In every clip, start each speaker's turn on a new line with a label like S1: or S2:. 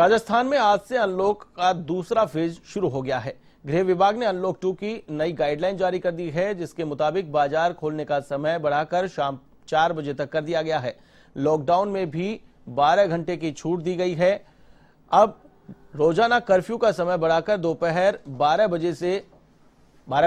S1: राजस्थान में आज से अनलॉक का दूसरा फेज शुरू हो गया है। गृह विभाग ने अनलॉक 2 की नई गाइडलाइन जारी कर दी है, जिसके मुताबिक बाजार खोलने का समय बढ़ाकर शाम 4 बजे तक कर दिया गया है। लॉकडाउन में भी 12 घंटे की छूट दी गई है। अब रोजाना कर्फ्यू का समय बढ़ाकर दोपहर 12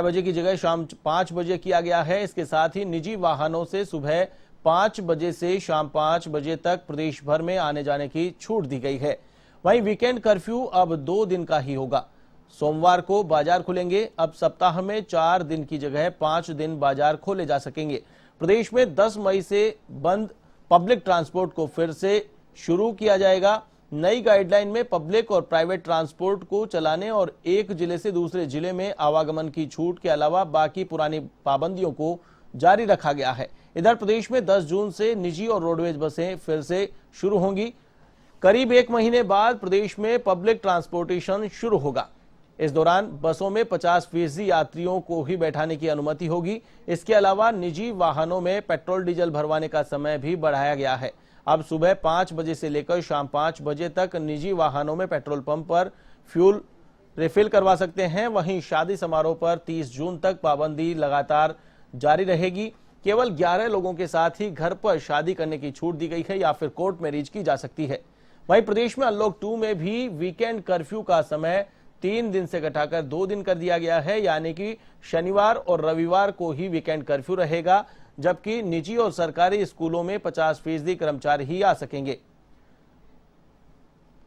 S1: बजे की जगह शाम 5 बजे किया गया है। इसके साथ ही निजी वाहनों से सुबह 5 बजे से शाम 5 बजे तक प्रदेश भर में आने जाने की छूट दी गई है। वहीं वीकेंड कर्फ्यू अब 2 दिन का ही होगा। सोमवार को बाजार खुलेंगे। अब सप्ताह में 4 दिन की जगह 5 दिन बाजार खोले जा सकेंगे। प्रदेश में 10 मई से बंद पब्लिक ट्रांसपोर्ट को फिर से शुरू किया जाएगा। नई गाइडलाइन में पब्लिक और प्राइवेट ट्रांसपोर्ट को चलाने और एक जिले से दूसरे जिले में आवागमन की छूट के अलावा बाकी पुरानी पाबंदियों को जारी रखा गया है। इधर प्रदेश में 10 जून से निजी और रोडवेज बसें फिर से शुरू होंगी। करीब 1 महीने बाद प्रदेश में पब्लिक ट्रांसपोर्टेशन शुरू होगा। इस दौरान बसों में 50% यात्रियों को ही बैठाने की अनुमति होगी। इसके अलावा निजी वाहनों में पेट्रोल डीजल भरवाने का समय भी बढ़ाया गया है। अब सुबह 5 बजे से लेकर शाम 5 बजे तक निजी वाहनों में पेट्रोल पंप पर फ्यूल रिफिल करवा सकते हैं। वहीं शादी समारोह पर 30 जून तक पाबंदी लगातार जारी रहेगी। केवल 11 लोगों के साथ ही घर पर शादी करने की छूट दी गई है या फिर कोर्ट मैरिज की जा सकती है। वहीं प्रदेश में अनलॉक 2 में भी वीकेंड कर्फ्यू का समय 3 दिन से घटाकर 2 दिन कर दिया गया है, यानी कि शनिवार और रविवार को ही वीकेंड कर्फ्यू रहेगा, जबकि निजी और सरकारी स्कूलों में 50% कर्मचारी ही आ सकेंगे।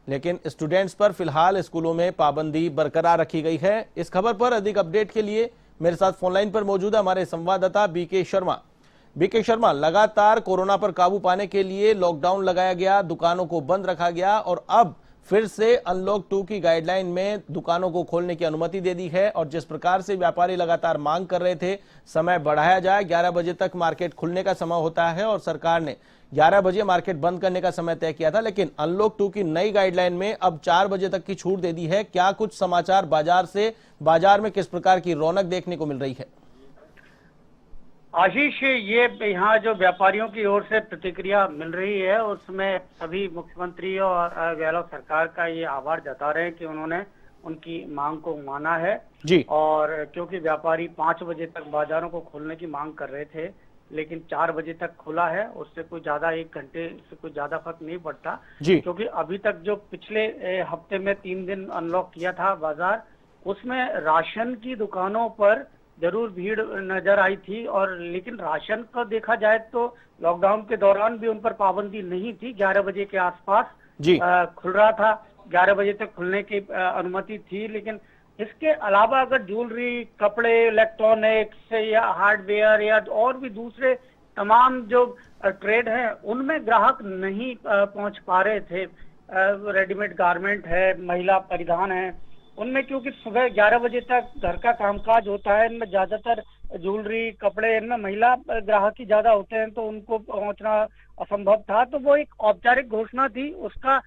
S1: लेकिन स्टूडेंट्स पर फिलहाल स्कूलों में पाबंदी बरकरार रखी गई है। इस खबर पर अधिक अपडेट के लिए मेरे साथ फोनलाइन पर मौजूद है हमारे संवाददाता बीके शर्मा। लगातार कोरोना पर काबू पाने के लिए लॉकडाउन लगाया गया, दुकानों को बंद रखा गया और अब फिर से अनलॉक 2 की गाइडलाइन में दुकानों को खोलने की अनुमति दे दी है। और जिस प्रकार से व्यापारी लगातार मांग कर रहे थे समय बढ़ाया जाए, 11 बजे तक मार्केट खुलने का समय होता है और सरकार ने 11 बजे मार्केट बंद करने का समय तय किया था, लेकिन अनलॉक 2 की नई गाइडलाइन में अब 4 बजे तक की छूट दे दी है। क्या कुछ समाचार बाजार में किस प्रकार की रौनक देखने को मिल रही है?
S2: आशीष, ये यहाँ जो व्यापारियों की ओर से प्रतिक्रिया मिल रही है उसमें सभी मुख्यमंत्री और गहलोत सरकार का ये आभार जता रहे हैं कि उन्होंने उनकी मांग को माना है
S1: जी।
S2: और क्योंकि व्यापारी 5 बजे तक बाजारों को खोलने की मांग कर रहे थे, लेकिन 4 बजे तक खुला है। उससे कोई ज्यादा 1 घंटे से कोई ज्यादा फर्क नहीं पड़ता, क्योंकि अभी तक जो पिछले हफ्ते में 3 दिन अनलॉक किया था बाजार, उसमें राशन की दुकानों पर जरूर भीड़ नजर आई थी। और लेकिन राशन को देखा जाए तो लॉकडाउन के दौरान भी उन पर पाबंदी नहीं थी। 11 बजे के आसपास खुल रहा था, 11 बजे तक खुलने की अनुमति थी। लेकिन इसके अलावा अगर ज्वेलरी, कपड़े, इलेक्ट्रॉनिक्स या हार्डवेयर या और भी दूसरे तमाम जो ट्रेड है उनमें ग्राहक नहीं पहुंच पा रहे थे। रेडीमेड गारमेंट है, महिला परिधान है, उनमें क्योंकि सुबह 11 बजे तक घर का कामकाज होता है, इनमें ज्यादातर ज्वेलरी, कपड़े, इनमें महिला ग्राहक ही ज्यादा होते हैं, तो उनको पहुंचना असंभव था। तो वो एक औपचारिक घोषणा थी, उसका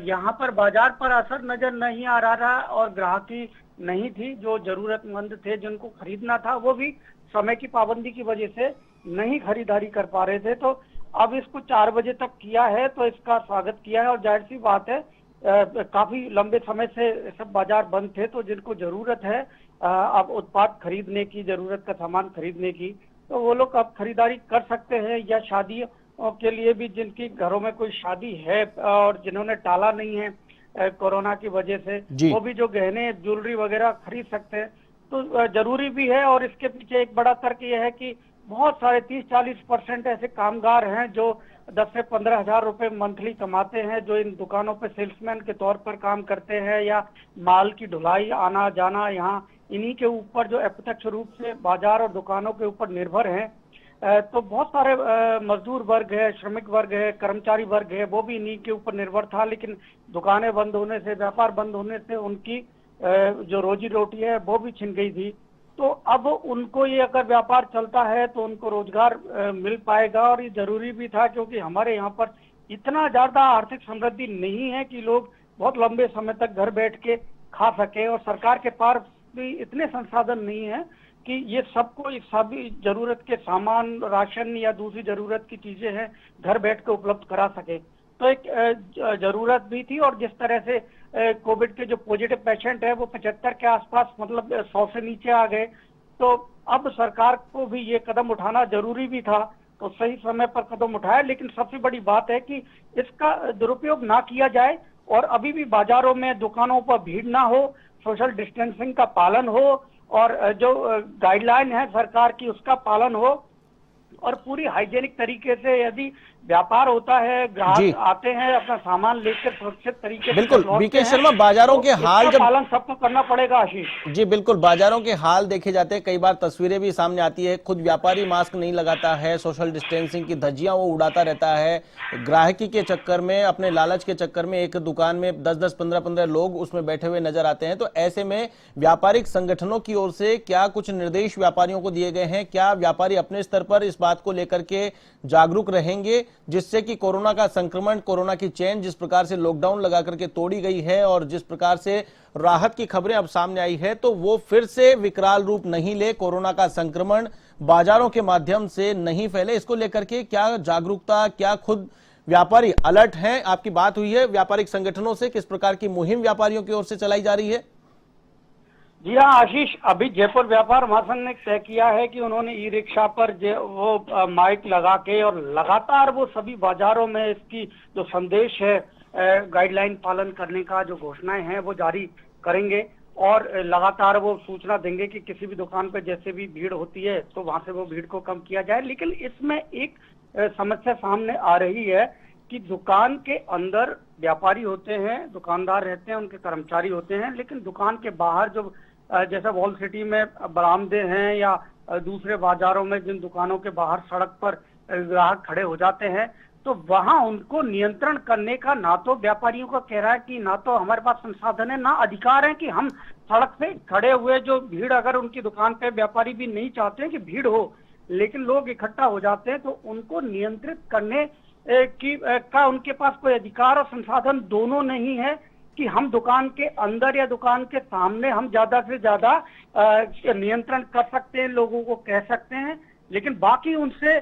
S2: यहाँ पर बाजार पर असर नजर नहीं आ रहा था और ग्राहकी नहीं थी। जो जरूरतमंद थे, जिनको खरीदना था, वो भी समय की पाबंदी की वजह से नहीं खरीदारी कर पा रहे थे। तो अब इसको 4 बजे तक किया है, तो इसका स्वागत किया है। और जाहिर सी बात है, काफी लंबे समय से सब बाजार बंद थे, तो जिनको जरूरत है अब उत्पाद खरीदने की, जरूरत का सामान खरीदने की, तो वो लोग अब खरीदारी कर सकते हैं। या शादियों के लिए भी, जिनकी घरों में कोई शादी है और जिन्होंने टाला नहीं है कोरोना की वजह से, वो भी जो गहने, ज्वेलरी वगैरह खरीद सकते हैं। तो जरूरी भी है। और इसके पीछे एक बड़ा तर्क यह है कि बहुत सारे 30-40% ऐसे कामगार हैं जो 10 से 15 हजार रुपए मंथली कमाते हैं, जो इन दुकानों पे सेल्समैन के तौर पर काम करते हैं या माल की ढुलाई, आना जाना, यहाँ इन्हीं के ऊपर जो अप्रत्यक्ष रूप से बाजार और दुकानों के ऊपर निर्भर हैं। तो बहुत सारे मजदूर वर्ग है, श्रमिक वर्ग है, कर्मचारी वर्ग है, वो भी इन्हीं के ऊपर निर्भर था। लेकिन दुकानें बंद होने से, व्यापार बंद होने से उनकी जो रोजी रोटी है वो भी छिन गई थी। तो अब उनको ये अगर व्यापार चलता है तो उनको रोजगार मिल पाएगा। और ये जरूरी भी था, क्योंकि हमारे यहाँ पर इतना ज्यादा आर्थिक समृद्धि नहीं है कि लोग बहुत लंबे समय तक घर बैठ के खा सके, और सरकार के पास भी इतने संसाधन नहीं है कि ये सबको सभी जरूरत के सामान, राशन या दूसरी जरूरत की चीजें हैं घर बैठ के उपलब्ध करा सके। वास्तविक जरूरत भी थी। और जिस तरह से कोविड के जो पॉजिटिव पेशेंट है वो 75 के आसपास, मतलब 100 से नीचे आ गए, तो अब सरकार को भी ये कदम उठाना जरूरी भी था, तो सही समय पर कदम उठाया। लेकिन सबसे बड़ी बात है कि इसका दुरुपयोग ना किया जाए और अभी भी बाजारों में, दुकानों पर भीड़ ना हो, सोशल डिस्टेंसिंग का पालन हो और जो गाइडलाइन है सरकार की उसका पालन हो और पूरी हाइजेनिक तरीके से यदि व्यापार होता है, ग्राहक आते हैं अपना सामान लेकर सुरक्षित तरीके से
S1: बिल्कुल बीके शर्मा, बाजारों के हाल
S2: जब पालन सबको करना पड़ेगा आशीष
S1: जी। बिल्कुल, बाजारों के हाल देखे जाते हैं, कई बार तस्वीरें भी सामने आती है, खुद व्यापारी मास्क नहीं लगाता है, सोशल डिस्टेंसिंग की धज्जियां वो उड़ाता रहता है, ग्राहकी के चक्कर में, अपने लालच के चक्कर में एक दुकान में 10-10, 15-15 लोग उसमें बैठे हुए नजर आते हैं। तो ऐसे में व्यापारिक संगठनों की ओर से क्या कुछ निर्देश व्यापारियों को दिए गए हैं? क्या व्यापारी अपने स्तर पर इस बात को लेकर के जागरूक रहेंगे जिससे कि कोरोना का संक्रमण, कोरोना की चेन जिस प्रकार से लॉकडाउन लगा करके तोड़ी गई है और जिस प्रकार से राहत की खबरें अब सामने आई है, तो वो फिर से विकराल रूप नहीं ले, कोरोना का संक्रमण बाजारों के माध्यम से नहीं फैले? इसको लेकर के क्या जागरूकता, क्या खुद व्यापारी अलर्ट हैं? आपकी बात हुई है व्यापारिक संगठनों से, किस प्रकार की मुहिम व्यापारियों की ओर से चलाई जा रही है?
S2: जी हाँ आशीष, अभी जयपुर व्यापार महासंघ ने तय किया है कि उन्होंने ई रिक्शा पर वो माइक लगा के और लगातार वो सभी बाजारों में इसकी जो संदेश है, गाइडलाइन पालन करने का जो घोषणाएं हैं वो जारी करेंगे और लगातार वो सूचना देंगे कि किसी भी दुकान पर जैसे भी भीड़ होती है तो वहां से वो भीड़ को कम किया जाए। लेकिन इसमें एक समस्या सामने आ रही है कि दुकान के अंदर व्यापारी होते हैं, दुकानदार रहते हैं, उनके कर्मचारी होते हैं, लेकिन दुकान के बाहर जो जैसे वॉल सिटी में बरामदे हैं या दूसरे बाजारों में जिन दुकानों के बाहर सड़क पर ग्राहक खड़े हो जाते हैं, तो वहां उनको नियंत्रण करने का ना तो व्यापारियों का कह रहा है कि ना तो हमारे पास संसाधन है, ना अधिकार है कि हम सड़क पे खड़े हुए जो भीड़, अगर उनकी दुकान पे व्यापारी भी नहीं चाहते कि भीड़ हो, लेकिन लोग इकट्ठा हो जाते हैं, तो उनको नियंत्रित करने का उनके पास कोई अधिकार और संसाधन दोनों नहीं है कि हम दुकान के अंदर या दुकान के सामने हम ज्यादा से ज्यादा नियंत्रण कर सकते हैं, लोगों को कह सकते हैं। लेकिन बाकी उनसे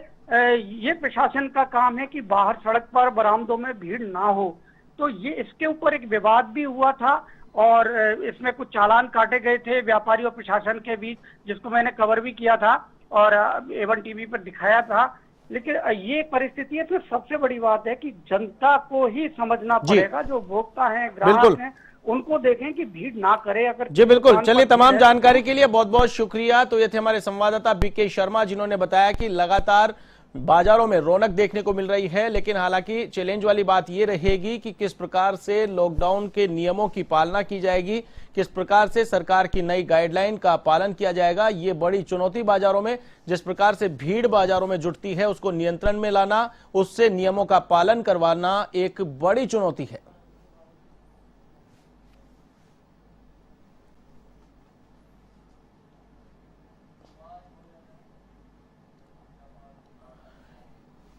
S2: ये प्रशासन का काम है कि बाहर सड़क पर बरामदों में भीड़ ना हो। तो ये इसके ऊपर एक विवाद भी हुआ था और इसमें कुछ चालान काटे गए थे व्यापारी और प्रशासन के बीच, जिसको मैंने कवर भी किया था और A1 टीवी पर दिखाया था। लेकिन ये परिस्थिति है, तो सबसे बड़ी बात है कि जनता को ही समझना पड़ेगा, जो उपभोक्ता हैं, ग्राहक हैं, उनको देखें कि भीड़ ना करे। अगर
S1: जी बिल्कुल, चलिए, तमाम जानकारी के लिए बहुत बहुत शुक्रिया। तो ये थे हमारे संवाददाता बीके शर्मा, जिन्होंने बताया कि लगातार बाजारों में रौनक देखने को मिल रही है, लेकिन हालांकि चैलेंज वाली बात यह रहेगी कि किस प्रकार से लॉकडाउन के नियमों की पालना की जाएगी, किस प्रकार से सरकार की नई गाइडलाइन का पालन किया जाएगा। ये बड़ी चुनौती बाजारों में, जिस प्रकार से भीड़ बाजारों में जुटती है, उसको नियंत्रण में लाना, उससे नियमों का पालन करवाना एक बड़ी चुनौती है।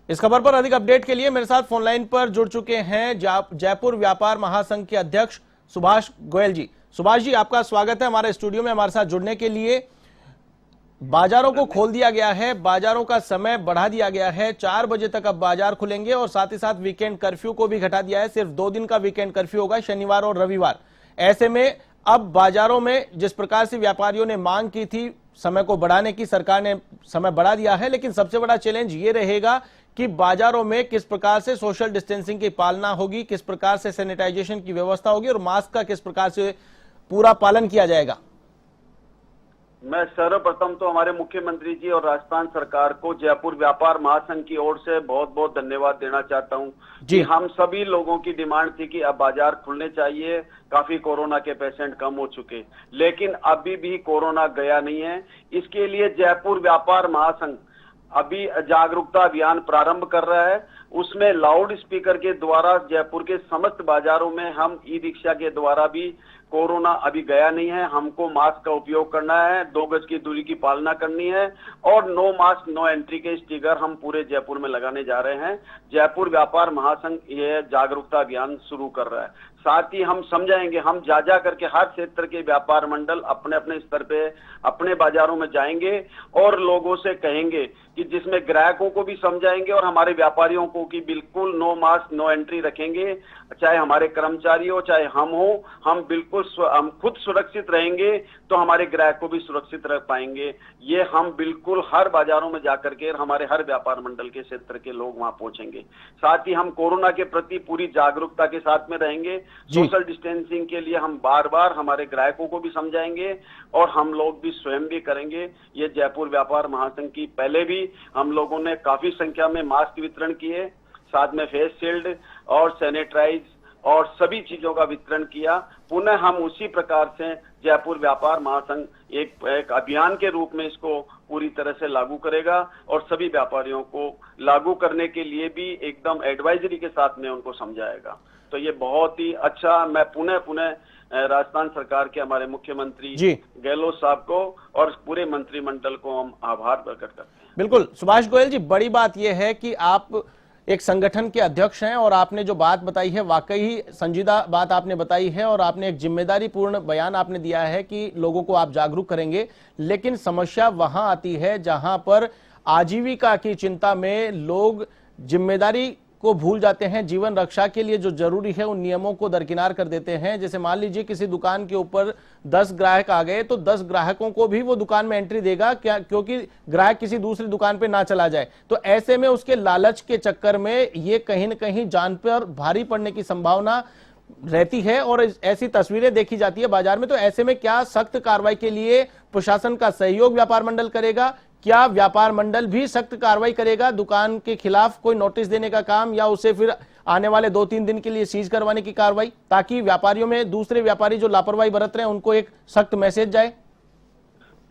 S1: इस खबर पर अधिक अपडेट के लिए मेरे साथ फोन लाइन पर जुड़ चुके हैं जयपुर व्यापार महासंघ के अध्यक्ष सुभाष गोयल जी। सुभाष जी, आपका स्वागत है हमारे स्टूडियो में हमारे साथ जुड़ने के लिए। बाजारों को खोल दिया गया है, बाजारों का समय बढ़ा दिया गया है, 4 बजे तक अब बाजार खुलेंगे और साथ ही साथ वीकेंड कर्फ्यू को भी घटा दिया है, सिर्फ 2 दिन का वीकेंड कर्फ्यू होगा, शनिवार और रविवार। ऐसे में अब बाजारों में जिस प्रकार से व्यापारियों ने मांग की थी समय को बढ़ाने की, सरकार ने समय बढ़ा दिया है, लेकिन सबसे बड़ा चैलेंज ये रहेगा कि बाजारों में किस प्रकार से सोशल डिस्टेंसिंग की पालना होगी, किस प्रकार से सैनिटाइजेशन की व्यवस्था होगी और मास्क का किस प्रकार से पूरा पालन किया जाएगा।
S3: मैं सर्वप्रथम तो हमारे मुख्यमंत्री जी और राजस्थान सरकार को जयपुर व्यापार महासंघ की ओर से बहुत बहुत धन्यवाद देना चाहता हूं कि हम सभी लोगों की डिमांड थी कि अब बाजार खुलने चाहिए, काफी कोरोना के पेशेंट कम हो चुके, लेकिन अभी भी कोरोना गया नहीं है। इसके लिए जयपुर व्यापार महासंघ अभी जागरूकता अभियान प्रारंभ कर रहा है। उसमें लाउड स्पीकर के द्वारा जयपुर के समस्त बाजारों में हम ई रिक्शा के द्वारा भी कोरोना अभी गया नहीं है, हमको मास्क का उपयोग करना है, 2 गज की दूरी की पालना करनी है और नो मास्क नो एंट्री के स्टिकर हम पूरे जयपुर में लगाने जा रहे हैं। जयपुर व्यापार महासंघ ये जागरूकता अभियान शुरू कर रहा है। साथ ही हम समझाएंगे, हम जा करके हर क्षेत्र के व्यापार मंडल अपने अपने स्तर पे अपने बाजारों में जाएंगे और लोगों से कहेंगे कि जिसमें ग्राहकों को भी समझाएंगे और हमारे व्यापारियों को कि बिल्कुल नो मास्क नो एंट्री रखेंगे, चाहे हमारे कर्मचारी हो चाहे हम हो, हम बिल्कुल हम खुद सुरक्षित रहेंगे तो हमारे ग्राहक को भी सुरक्षित रख पाएंगे। ये हम बिल्कुल हर बाजारों में जाकर के हमारे हर व्यापार मंडल के क्षेत्र के लोग वहां पहुंचेंगे। साथ ही हम कोरोना के प्रति पूरी जागरूकता के साथ में रहेंगे। सोशल डिस्टेंसिंग के लिए हम बार बार हमारे ग्राहकों को भी समझाएंगे और हम लोग भी स्वयं भी करेंगे। ये जयपुर व्यापार महासंघ की पहले भी हम लोगों ने काफी संख्या में मास्क वितरण किए, साथ में फेस शील्ड और सैनिटाइज और सभी चीजों का वितरण किया। पुनः हम उसी प्रकार से जयपुर व्यापार महासंघ एक अभियान के रूप में इसको पूरी तरह से लागू करेगा और सभी व्यापारियों को लागू करने के लिए भी एकदम एडवाइजरी के साथ में उनको समझाएगा। तो ये बहुत ही अच्छा, मैं पुनः राजस्थान सरकार के हमारे मुख्यमंत्री गहलोत साहब को और पूरे मंत्रिमंडल को हम आभार प्रकट करते हैं।
S1: बिल्कुल सुभाष गोयल जी, बड़ी बात यह है कि आप एक संगठन के अध्यक्ष हैं और आपने जो बात बताई है वाकई संजीदा बात आपने बताई है और आपने एक जिम्मेदारी पूर्ण बयान आपने दिया है कि लोगों को आप जागरूक करेंगे। लेकिन समस्या वहां आती है जहां पर आजीविका की चिंता में लोग जिम्मेदारी को भूल जाते हैं, जीवन रक्षा के लिए जो जरूरी है उन नियमों को दरकिनार कर देते हैं। जैसे मान लीजिए किसी दुकान के ऊपर 10 ग्राहक आ गए तो 10 ग्राहकों को भी वो दुकान में एंट्री देगा क्या, क्योंकि ग्राहक किसी दूसरी दुकान पे ना चला जाए। तो ऐसे में उसके लालच के चक्कर में ये कहीं न कहीं जान पर भारी पड़ने की संभावना रहती है और ऐसी तस्वीरें देखी जाती है बाजार में। तो ऐसे में क्या सख्त कार्रवाई के लिए प्रशासन का सहयोग व्यापार मंडल करेगा? क्या व्यापार मंडल भी सख्त कार्रवाई करेगा दुकान के खिलाफ, कोई नोटिस देने का काम या उसे फिर आने वाले 2-3 दिन के लिए सीज करवाने की कार्रवाई, ताकि व्यापारियों में दूसरे व्यापारी जो लापरवाही बरत रहे हैं उनको एक सख्त मैसेज जाए?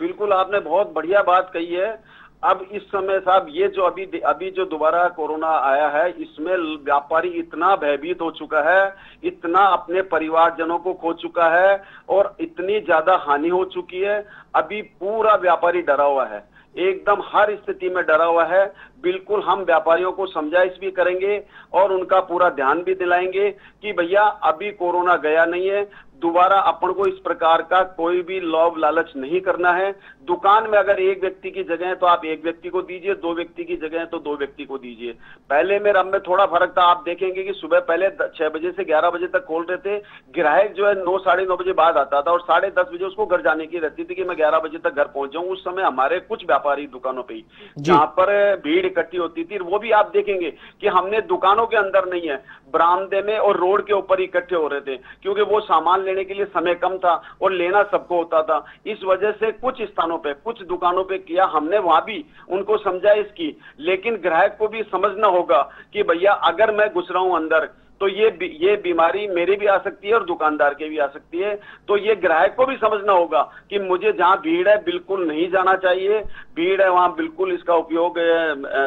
S3: बिल्कुल, आपने बहुत बढ़िया बात कही है। अब इस समय साहब ये जो अभी जो दोबारा कोरोना आया है, इसमें व्यापारी इतना भयभीत हो चुका है, इतना अपने परिवारजनों को खो चुका है और इतनी ज्यादा हानि हो चुकी है। अभी पूरा व्यापारी डरा हुआ है, एकदम हर स्थिति में डरा हुआ है। बिल्कुल हम व्यापारियों को समझाइश भी करेंगे और उनका पूरा ध्यान भी दिलाएंगे कि भैया अभी कोरोना गया नहीं है, दोबारा अपन को इस प्रकार का कोई भी लोभ लालच नहीं करना है। दुकान में अगर 1 व्यक्ति की जगह है तो आप 1 व्यक्ति को दीजिए, 2 व्यक्ति की जगह है तो 2 व्यक्ति को दीजिए। पहले में अब में थोड़ा फर्क था, आप देखेंगे कि सुबह पहले 6 बजे से 11 बजे तक खोल रहे थे, ग्राहक जो है 9 साढ़े 9 बजे बाद आता था और 10:30 बजे उसको घर जाने की रहती थी कि मैं 11 बजे तक घर पहुंच जाऊं। उस समय हमारे कुछ व्यापारी दुकानों पर ही जहां पर भीड़ इकट्ठी होती थी, वो भी आप देखेंगे कि हमने दुकानों के अंदर नहीं है, बरामदे में और रोड के ऊपर इकट्ठे हो रहे थे, क्योंकि वो सामान लेने के लिए समय कम था और लेना सबको होता था। इस वजह से कुछ स्थानों पे, कुछ दुकानों पे किया हमने, वहां भी उनको समझाइश की। लेकिन ग्राहक को भी समझना होगा कि भैया अगर मैं घुस रहा हूं अंदर तो ये बीमारी मेरे भी आ सकती है और दुकानदार के भी आ सकती है। तो ये ग्राहक को भी समझना होगा कि मुझे जहां भीड़ है बिल्कुल नहीं जाना चाहिए, भीड़ है वहां बिल्कुल इसका उपयोग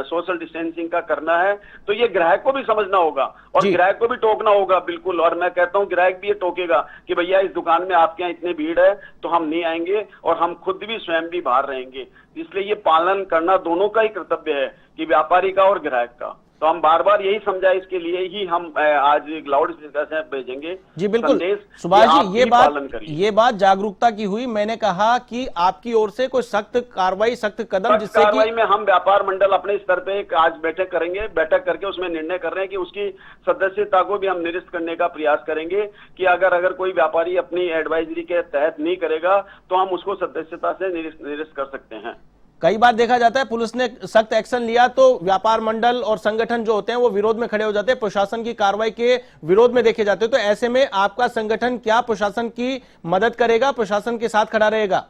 S3: सोशल डिस्टेंसिंग का करना है। तो ये ग्राहक को भी समझना होगा और ग्राहक को भी टोकना होगा बिल्कुल। और मैं कहता हूं ग्राहक भी ये टोकेगा कि भैया इस दुकान में आपके यहाँ इतनी भीड़ है तो हम नहीं आएंगे और हम खुद भी स्वयं भी बाहर रहेंगे। इसलिए ये पालन करना दोनों का ही कर्तव्य है, कि व्यापारी का और ग्राहक का। तो हम बार बार यही समझाए, इसके लिए ही हम आज लाउड स्पीकर से भेजेंगे।
S1: जी बिल्कुल सुभाष जी, ये बात जागरूकता की हुई। मैंने कहा कि आपकी ओर से कोई सख्त कार्रवाई, सख्त कदम, जिससे कार्रवाई
S3: में हम व्यापार मंडल अपने स्तर पे आज बैठक करेंगे, बैठक करके उसमें निर्णय कर रहे हैं कि उसकी सदस्यता को भी हम निरस्त करने का प्रयास करेंगे कि अगर कोई व्यापारी अपनी एडवाइजरी के तहत नहीं करेगा तो हम उसको सदस्यता से निरस्त कर सकते हैं।
S1: कई बार देखा जाता है पुलिस ने सख्त एक्शन लिया तो व्यापार मंडल और संगठन जो होते हैं वो विरोध में खड़े हो जाते हैं, प्रशासन की कार्रवाई के विरोध में देखे जाते हैं। तो ऐसे में आपका संगठन क्या प्रशासन की मदद करेगा, प्रशासन के साथ खड़ा रहेगा?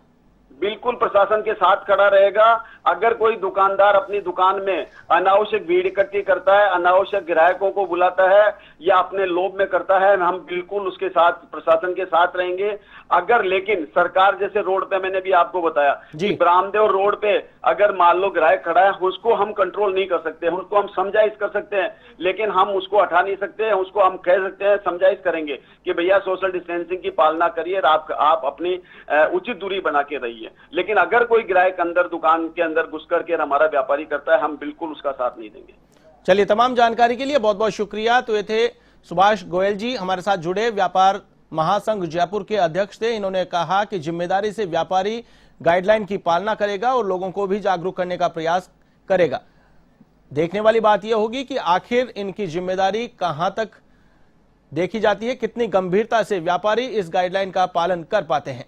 S3: बिल्कुल प्रशासन के साथ खड़ा रहेगा। अगर कोई दुकानदार अपनी दुकान में अनावश्यक भीड़ इकट्ठी करता है, अनावश्यक ग्राहकों को बुलाता है या अपने लोभ में करता है, हम बिल्कुल उसके साथ, प्रशासन के साथ रहेंगे। अगर लेकिन सरकार जैसे रोड पे, मैंने भी आपको बताया कि ब्रामदेव रोड पे अगर मान लो ग्राहक खड़ा है, उसको हम कंट्रोल नहीं कर सकते, उसको हम समझाइश कर सकते हैं, लेकिन हम उसको हटा नहीं सकते हैं। उसको हम कह सकते हैं, समझाइश करेंगे कि भैया सोशल डिस्टेंसिंग की पालना करिए, आप अपनी उचित दूरी बना के रहिए। लेकिन अगर कोई ग्राहक अंदर दुकान के अंदर घुस करके हमारा व्यापारी करता है, हम बिल्कुल उसका साथ नहीं देंगे।
S1: चलिए, तमाम जानकारी के लिए बहुत बहुत शुक्रिया। तो ये थे सुभाष गोयल जी, हमारे साथ जुड़े, व्यापार महासंघ जयपुर के अध्यक्ष थे। इन्होंने कहा कि जिम्मेदारी से व्यापारी गाइडलाइन की पालना करेगा और लोगों को भी जागरूक करने का प्रयास करेगा। देखने वाली बात यह होगी कि आखिर इनकी जिम्मेदारी कहां तक देखी जाती है, कितनी गंभीरता से व्यापारी इस गाइडलाइन का पालन कर पाते हैं।